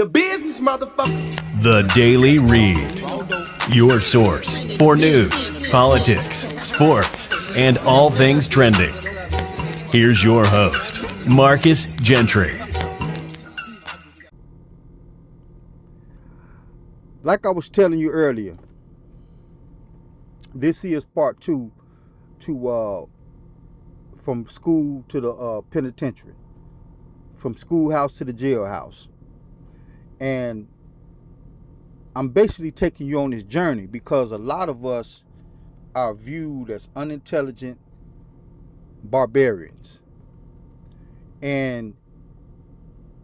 The business, motherfucker. The Daily Read. Your source for news, politics, sports, and all things trending. Here's your host, Marcus Gentry. Like I was telling you earlier, this is part 2 to from school to the penitentiary, from schoolhouse to the jailhouse. And I'm basically taking you on this journey because a lot of us are viewed as unintelligent barbarians. And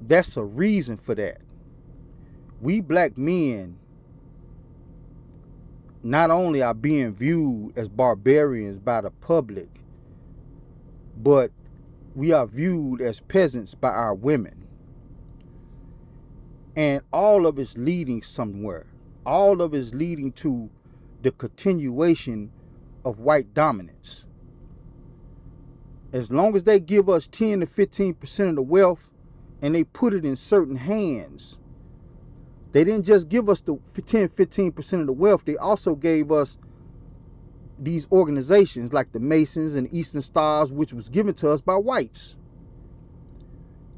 that's a reason for that. We black men not only are being viewed as barbarians by the public, but we are viewed as peasants by our women. And all of it's leading somewhere. All of it's leading to the continuation of white dominance. As long as they give us 10 to 15% of the wealth and they put it in certain hands, they didn't just give us the 10-15% of the wealth, they also gave us these organizations like the Masons and Eastern Stars, which was given to us by whites.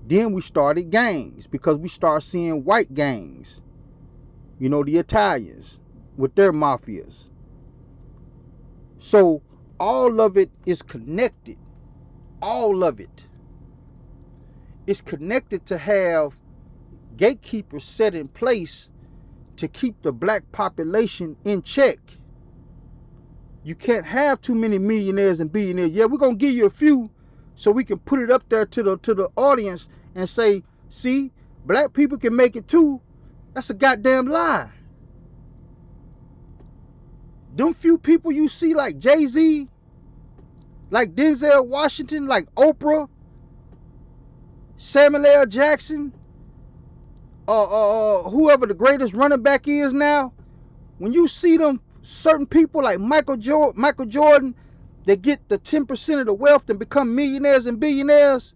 Then we started gangs because we started seeing white gangs. You know, the Italians with their mafias. So all of it is connected. All of it is connected to have gatekeepers set in place to keep the black population in check. You can't have too many millionaires and billionaires. Yeah, we're gonna give you a few so we can put it up there to the audience and say, see, black people can make it too. That's a goddamn lie. Them few people you see like Jay-Z, like Denzel Washington, like Oprah, Samuel L. Jackson, whoever the greatest running back is now, when you see them certain people like Michael Jordan, they get the 10% of the wealth and become millionaires and billionaires.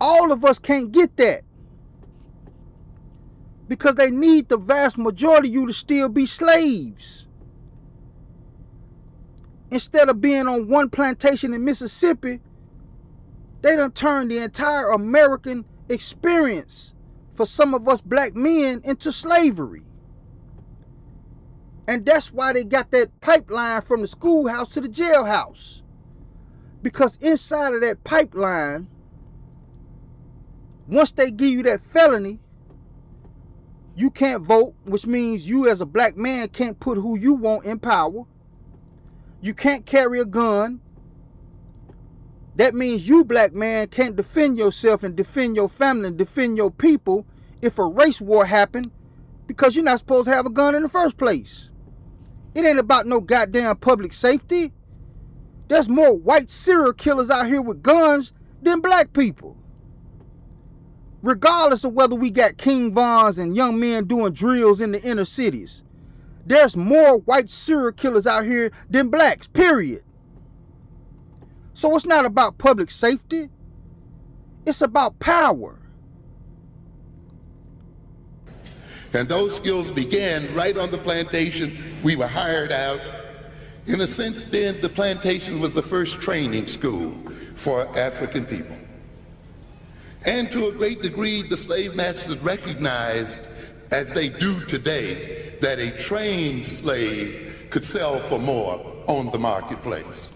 All of us can't get that because they need the vast majority of you to still be slaves. Instead of being on one plantation in Mississippi, they done turned the entire American experience for some of us black men into slavery. And that's why they got that pipeline from the schoolhouse to the jailhouse. Because inside of that pipeline, once they give you that felony, you can't vote, which means you as a black man can't put who you want in power. You can't carry a gun. That means you, black man, can't defend yourself and defend your family and defend your people if a race war happened, because you're not supposed to have a gun in the first place. It ain't about no goddamn public safety. There's more white serial killers out here with guns than black people. Regardless of whether we got King Vons and young men doing drills in the inner cities, there's more white serial killers out here than blacks, period. So it's not about public safety. It's about power. And those skills began right on the plantation. We were hired out. In a sense, then, the plantation was the first training school for African people. And to a great degree, the slave masters recognized, as they do today, that a trained slave could sell for more on the marketplace.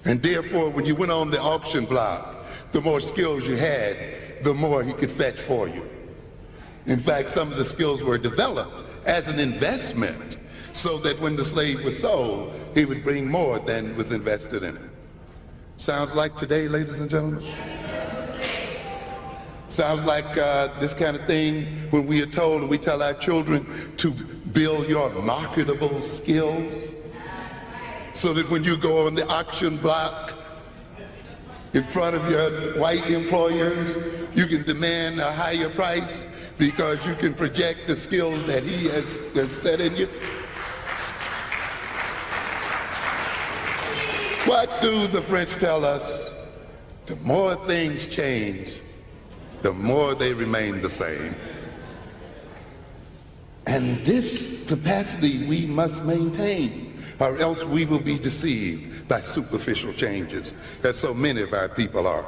And therefore, when you went on the auction block, the more skills you had, the more he could fetch for you. In fact, some of the skills were developed as an investment so that when the slave was sold, he would bring more than was invested in it. Sounds like today, ladies and gentlemen? Sounds like this kind of thing when we are told and we tell our children to build your marketable skills so that when you go on the auction block in front of your white employers, you can demand a higher price because you can project the skills that he has set in you. What do the French tell us? The more things change, the more they remain the same. And this capacity we must maintain, or else we will be deceived by superficial changes, as so many of our people are.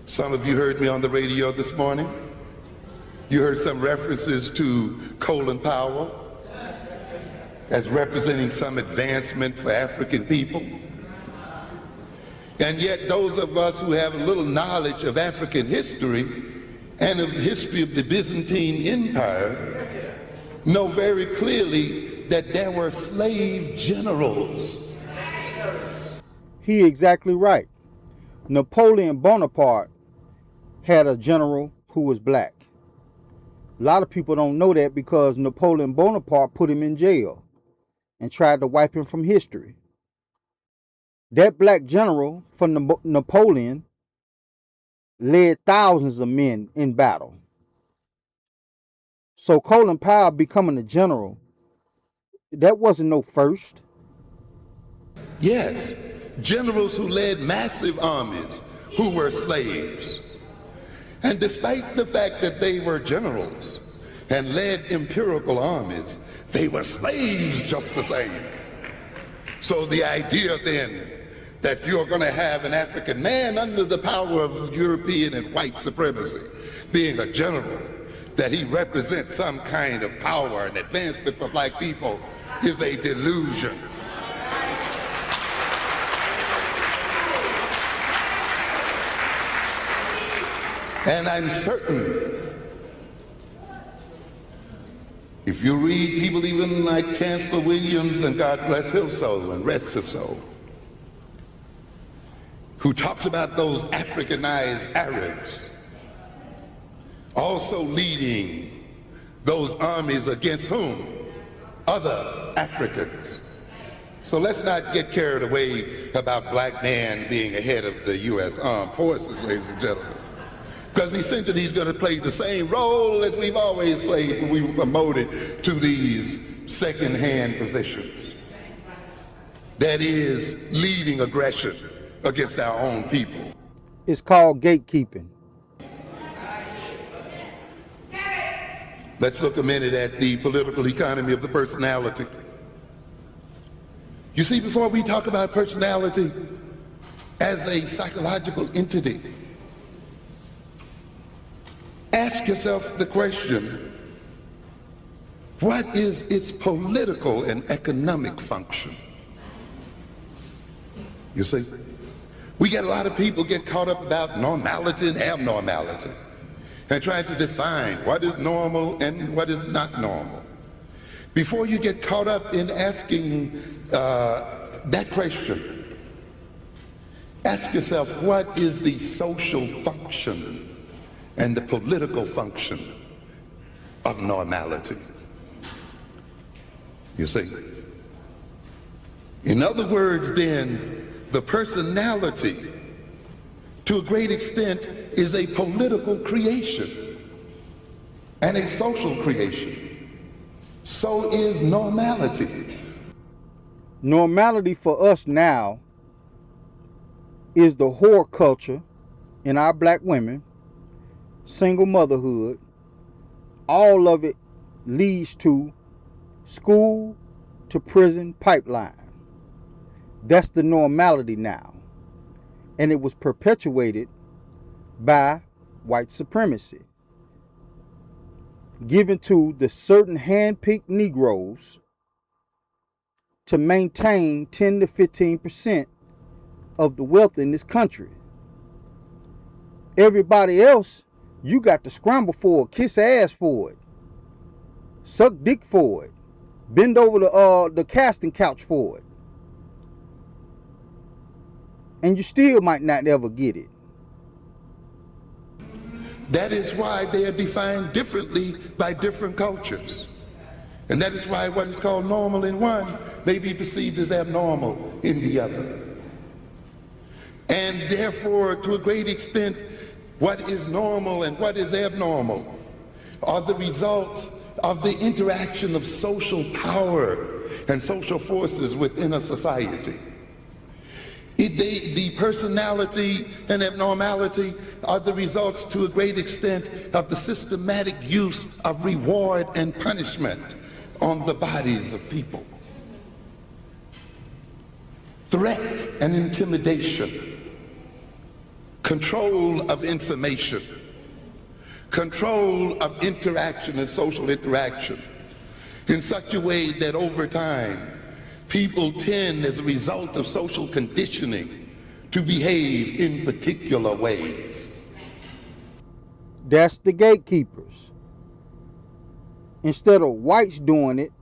Some of you heard me on the radio this morning. You heard some references to Colin Powell as representing some advancement for African people. And yet those of us who have a little knowledge of African history and of the history of the Byzantine Empire know very clearly that there were slave generals. He exactly right. Napoleon Bonaparte had a general who was black. A lot of people don't know that because Napoleon Bonaparte put him in jail and tried to wipe him from history. That black general from Napoleon led thousands of men in battle. So Colin Powell becoming a general, that wasn't no first. Yes, generals who led massive armies who were slaves. And despite the fact that they were generals and led imperial armies, they were slaves just the same. So the idea then that you're going to have an African man under the power of European and white supremacy being a general, that he represents some kind of power and advancement for black people, is a delusion. And I'm certain, if you read people even like Chancellor Williams, and God bless his soul and rest his soul, who talks about those Africanized Arabs also leading those armies against whom? Other Africans. So let's not get carried away about black man being ahead of the U.S. Armed Forces, ladies and gentlemen. Because essentially he's going to play the same role that we've always played when we were promoted to these second-hand positions. That is leading aggression against our own people. It's called gatekeeping. Let's look a minute at the political economy of the personality. You see, before we talk about personality as a psychological entity, ask yourself the question, what is its political and economic function? You see, we get a lot of people get caught up about normality and abnormality and trying to define what is normal and what is not normal. Before you get caught up in asking that question, ask yourself, what is the social function and the political function of normality? You see? In other words, then, the personality, to a great extent, is a political creation and a social creation. So is normality. Normality for us now is the whore culture in our black women, single motherhood. All of it leads to school to prison pipeline. That's the normality now. And it was perpetuated by white supremacy, given to the certain hand-picked Negroes to maintain 10 to 15% of the wealth in this country. Everybody else, you got to scramble for it, kiss ass for it, suck dick for it, bend over the casting couch for it. And you still might not ever get it. That is why they are defined differently by different cultures. And that is why what is called normal in one may be perceived as abnormal in the other. And therefore, to a great extent, what is normal and what is abnormal are the results of the interaction of social power and social forces within a society. The personality and abnormality are the results to a great extent of the systematic use of reward and punishment on the bodies of people. Threat and intimidation, control of information, control of interaction and social interaction in such a way that over time people tend, as a result of social conditioning, to behave in particular ways. That's the gatekeepers. Instead of whites doing it,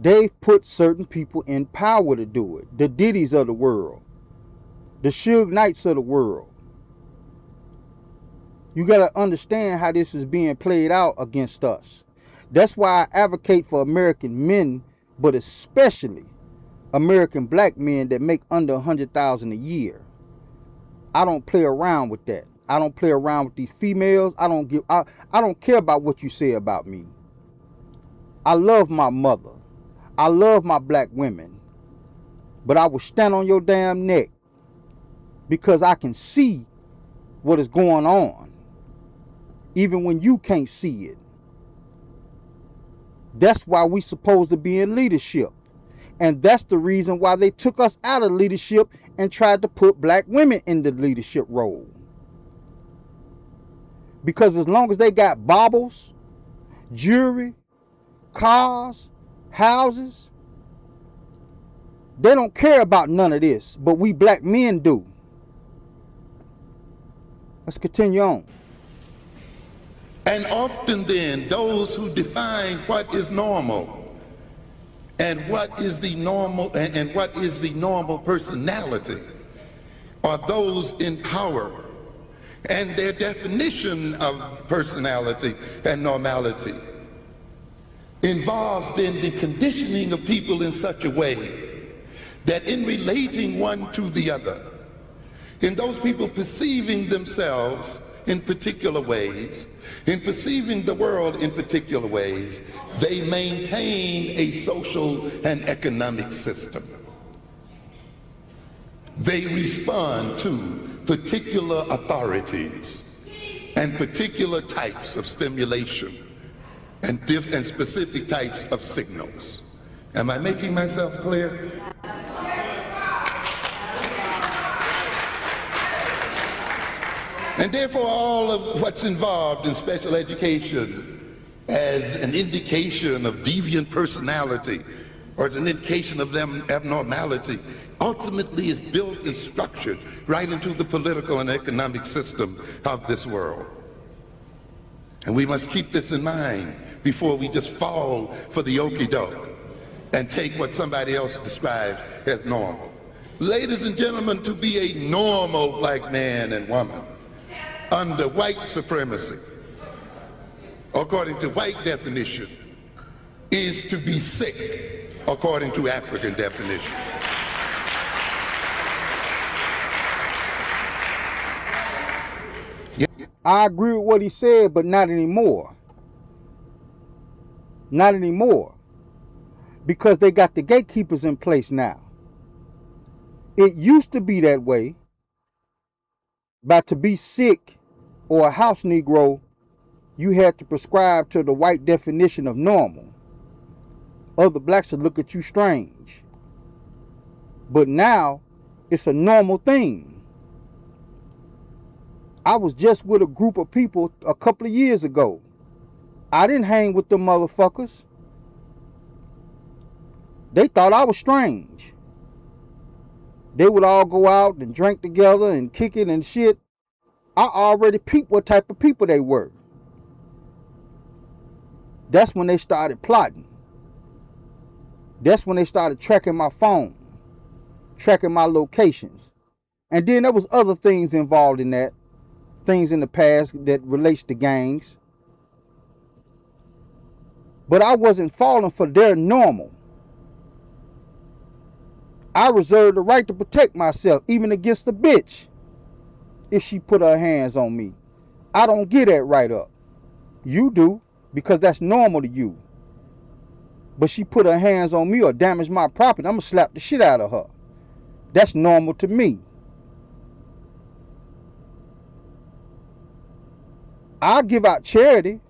they've put certain people in power to do it. The Diddy's of the world, the Suge Knights of the world. You got to understand how this is being played out against us. That's why I advocate for American men, but especially American black men that make under $100,000 a year. I don't play around with that. I don't play around with these females. I don't care about what you say about me. I love my mother. I love my black women. But I will stand on your damn neck because I can see what is going on, even when you can't see it. That's why we supposed to be in leadership. And that's the reason why they took us out of leadership and tried to put black women in the leadership role. Because as long as they got baubles, jewelry, cars, houses, they don't care about none of this. But we black men do. Let's continue on. And often then, those who define what is normal and what is the normal and what is the normal personality are those in power. And their definition of personality and normality involves then the conditioning of people in such a way that in relating one to the other, in those people perceiving themselves in particular ways, in perceiving the world in particular ways, they maintain a social and economic system. They respond to particular authorities and particular types of stimulation and specific types of signals. Am I making myself clear? And therefore, all of what's involved in special education as an indication of deviant personality or as an indication of them abnormality ultimately is built and structured right into the political and economic system of this world. And we must keep this in mind before we just fall for the okie-doke and take what somebody else describes as normal. Ladies and gentlemen, to be a normal black man and woman under white supremacy, according to white definition, is to be sick, according to African definition. I agree with what he said, but not anymore. Not anymore. Because they got the gatekeepers in place now. It used to be that way. But to be sick or a house Negro, you had to prescribe to the white definition of normal. Other blacks would look at you strange. But now, it's a normal thing. I was just with a group of people a couple of years ago. I didn't hang with them motherfuckers. They thought I was strange. They would all go out and drink together and kick it and shit. I already peeped what type of people they were. That's when they started plotting. That's when they started tracking my phone, tracking my locations. And then there was other things involved in that. Things in the past that relates to gangs. But I wasn't falling for their normal. I reserved the right to protect myself, even against a bitch, if she put her hands on me. I don't get that right up. You do, because that's normal to you. But she put her hands on me or damage my property, I'm going to slap the shit out of her. That's normal to me. I'll give out charity,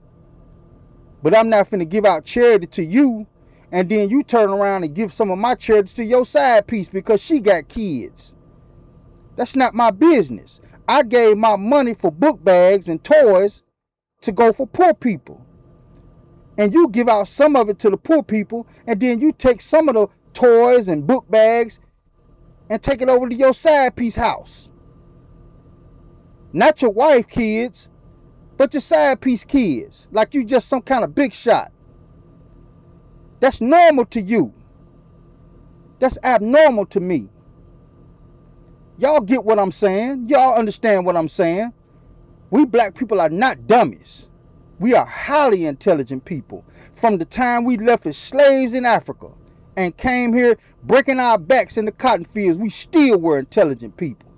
but I'm not finna give out charity to you and then you turn around and give some of my charity to your side piece because she got kids. That's not my business. I gave my money for book bags and toys to go for poor people. And you give out some of it to the poor people, and then you take some of the toys and book bags and take it over to your side piece house. Not your wife kids, but your side piece kids. Like you just some kind of big shot. That's normal to you. That's abnormal to me. Y'all get what I'm saying? Y'all understand what I'm saying? We black people are not dummies. We are highly intelligent people. From the time we left as slaves in Africa and came here breaking our backs in the cotton fields, we still were intelligent people.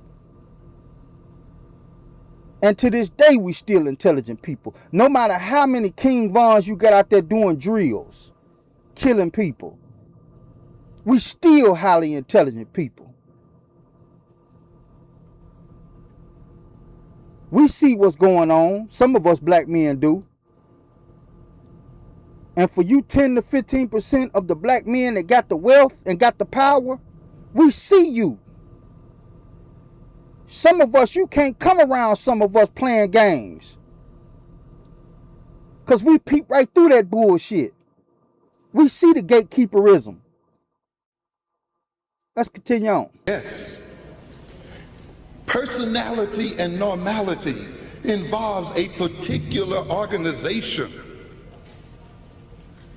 And to this day, we still intelligent people. No matter how many King Vons you got out there doing drills, killing people, we still highly intelligent people. We see what's going on. Some of us black men do. And for you 10 to 15% of the black men that got the wealth and got the power, we see you. Some of us, you can't come around some of us playing games. Because we peep right through that bullshit. We see the gatekeeperism. Let's continue on. Yes. Personality and normality involves a particular organization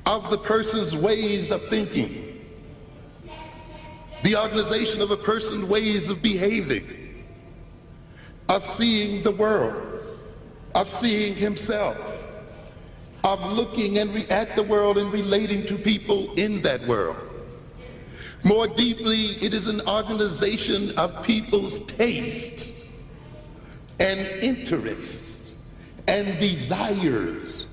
of the person's ways of thinking, the organization of a person's ways of behaving, of seeing the world, of seeing himself, of looking at the world and relating to people in that world. More deeply, it is an organization of people's tastes and interests and desires.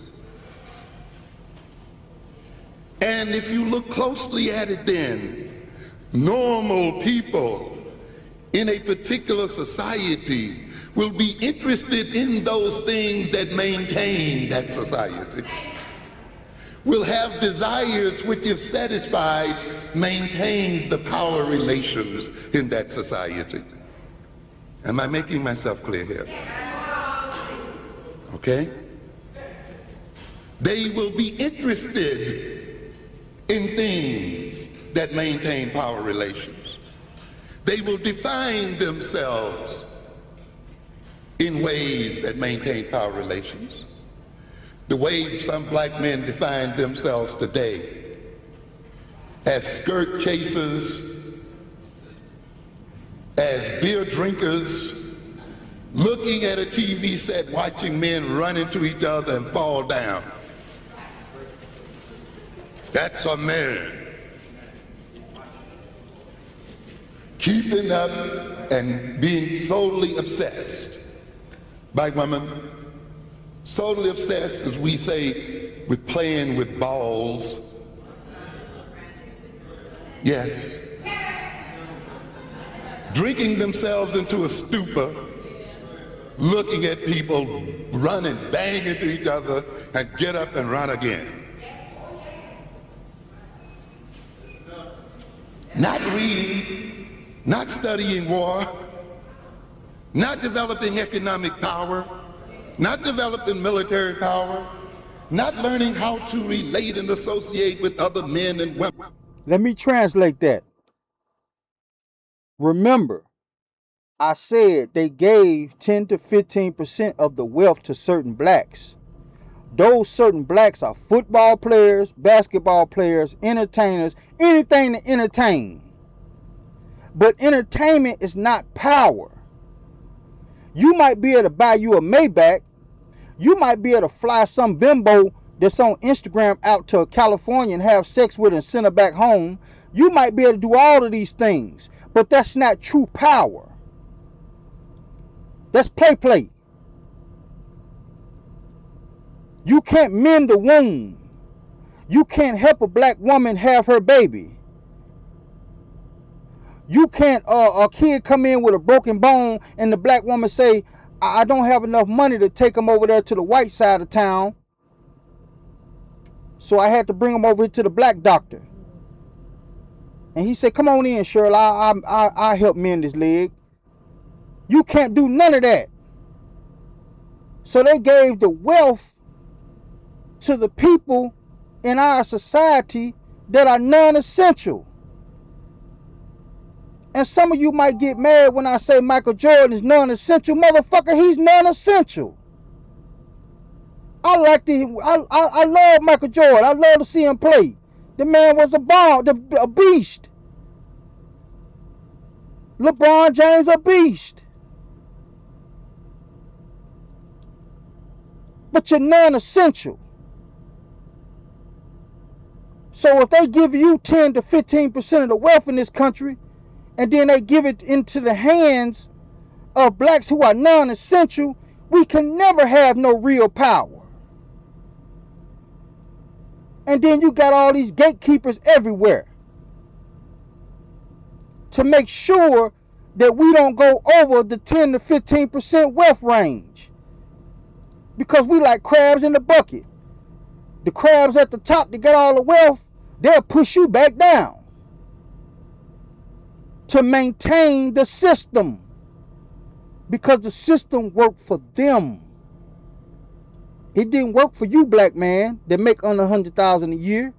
And if you look closely at it then, normal people in a particular society will be interested in those things that maintain that society, will have desires which, if satisfied, maintains the power relations in that society. Am I making myself clear here? Okay? They will be interested in things that maintain power relations. They will define themselves in ways that maintain power relations. The way some black men define themselves today as skirt chasers, as beer drinkers, looking at a TV set, watching men run into each other and fall down. That's a man. Keeping up and being solely obsessed by women, solely obsessed, as we say, with playing with balls. Yes. Drinking themselves into a stupor, looking at people run and bang into each other and get up and run again. Not reading, not studying war, not developing economic power, not developing military power, not learning how to relate and associate with other men and women. Let me translate that. Remember, I said they gave 10 to 15% of the wealth to certain blacks. Those certain blacks are football players, basketball players, entertainers, anything to entertain. But entertainment is not power. You might be able to buy you a Maybach. You might be able to fly some bimbo that's on Instagram out to California and have sex with and send her back home. You might be able to do all of these things, but that's not true power. That's play. You can't mend a wound. You can't help a black woman have her baby. You can't a kid come in with a broken bone and the black woman say, I don't have enough money to take him over there to the white side of town, so I had to bring him over here to the black doctor. And he said, come on in, Shirley, I'll help mend his leg. You can't do none of that. So they gave the wealth to the people in our society that are non-essential. And some of you might get mad when I say Michael Jordan is non-essential. Motherfucker, he's non-essential. I love Michael Jordan. I love to see him play. The man was a bomb, a beast. LeBron James, a beast. But you're non-essential. So if they give you 10 to 15% of the wealth in this country, and then they give it into the hands of blacks who are non-essential, we can never have no real power. And then you got all these gatekeepers everywhere to make sure that we don't go over the 10 to 15% wealth range. Because we like crabs in the bucket. The crabs at the top that got all the wealth, they'll push you back down to maintain the system. Because the system worked for them. It didn't work for you, black man, that make under $100,000 a year.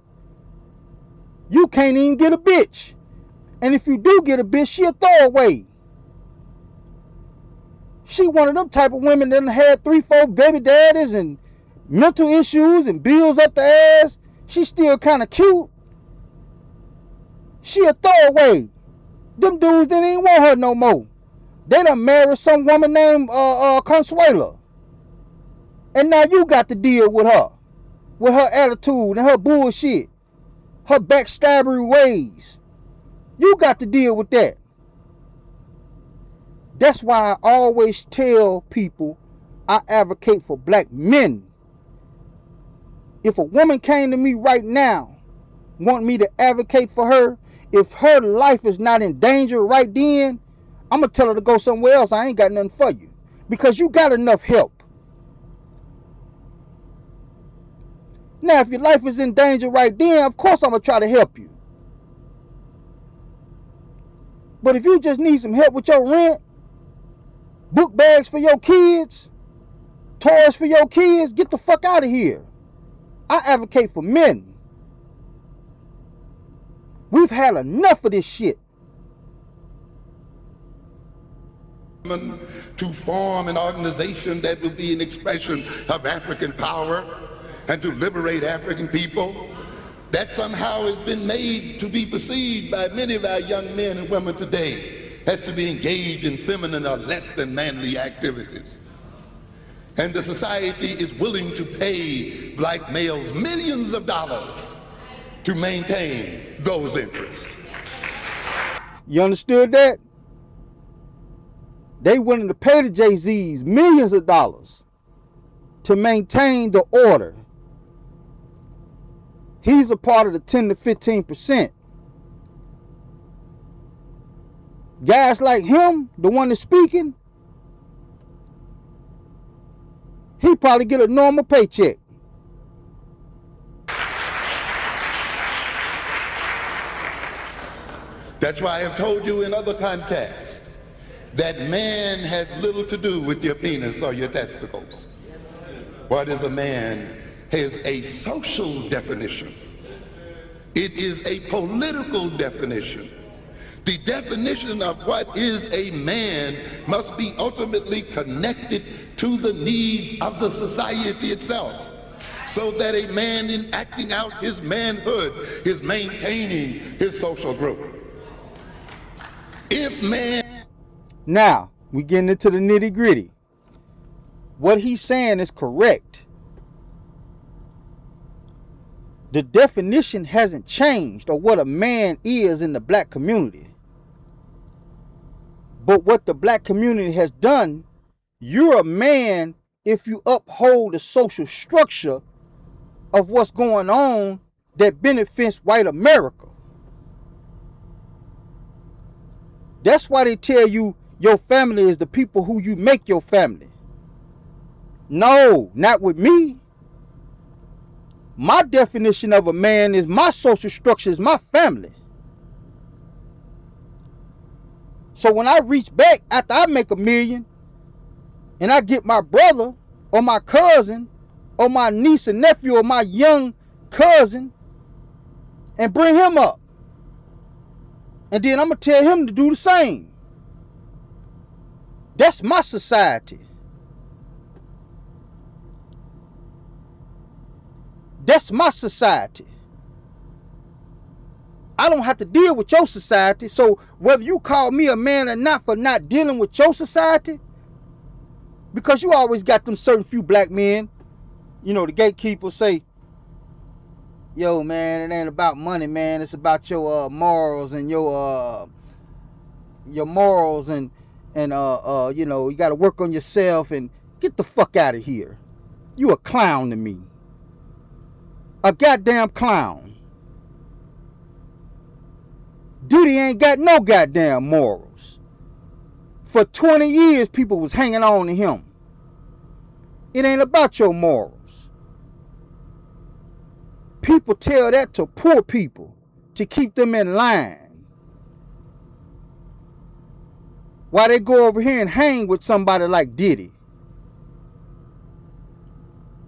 You can't even get a bitch. And if you do get a bitch, she a throwaway. She one of them type of women that had 3-4 baby daddies and mental issues and bills up the ass. She still kind of cute. She a throwaway. Them dudes didn't even want her no more. They done married some woman named Consuela. And now you got to deal with her attitude and her bullshit, her backstabbery ways. You got to deal with that. That's why I always tell people I advocate for black men. If a woman came to me right now, want me to advocate for her, if her life is not in danger right then, I'm going to tell her to go somewhere else. I ain't got nothing for you. Because you got enough help. Now, if your life is in danger right then, of course I'm going to try to help you. But if you just need some help with your rent, book bags for your kids, toys for your kids, get the fuck out of here. I advocate for men. We've had enough of this shit. To form an organization that will be an expression of African power and to liberate African people, that somehow has been made to be perceived by many of our young men and women today as to be engaged in feminine or less than manly activities. And the society is willing to pay black males millions of dollars to maintain those interests. You understood that? They willing to pay the Jay-Z's millions of dollars to maintain the order. He's a part of the 10 to 15%. Guys like him, the one that's speaking, he probably get a normal paycheck. That's why I have told you in other contexts that man has little to do with your penis or your testicles. What is a man has a social definition. It is a political definition. The definition of what is a man must be ultimately connected to the needs of the society itself, so that a man in acting out his manhood is maintaining his social group. If man... Now, we getting into the nitty gritty. What he's saying is correct. The definition hasn't changed of what a man is in the black community. But what the black community has done, you're a man if you uphold the social structure of what's going on that benefits white America. That's why they tell you your family is the people who you make your family. No, not with me. My definition of a man is my social structure is my family. So when I reach back after I make $1 million and I get my brother or my cousin or my niece and nephew or my young cousin and bring him up, and then I'm going to tell him to do the same. That's my society. That's my society. I don't have to deal with your society. So whether you call me a man or not for not dealing with your society, because you always got them certain few black men, you know, the gatekeepers say, yo, man, it ain't about money, man. It's about your morals and your morals and you know, you got to work on yourself and get the fuck out of here. You a clown to me. A goddamn clown. Diddy ain't got no goddamn morals. For 20 years, people was hanging on to him. It ain't about your morals. People tell that to poor people to keep them in line. While they go over here and hang with somebody like Diddy.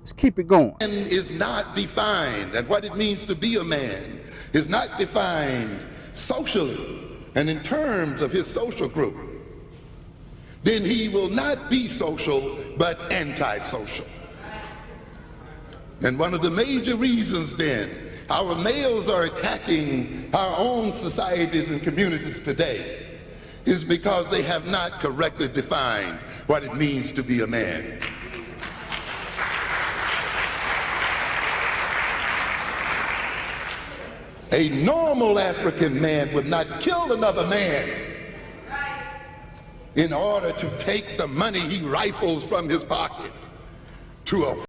Let's keep it going. Man is not defined, and what it means to be a man is not defined socially and in terms of his social group. Then he will not be social but antisocial. And one of the major reasons then our males are attacking our own societies and communities today is because they have not correctly defined what it means to be a man. A normal African man would not kill another man in order to take the money he rifles from his pocket to a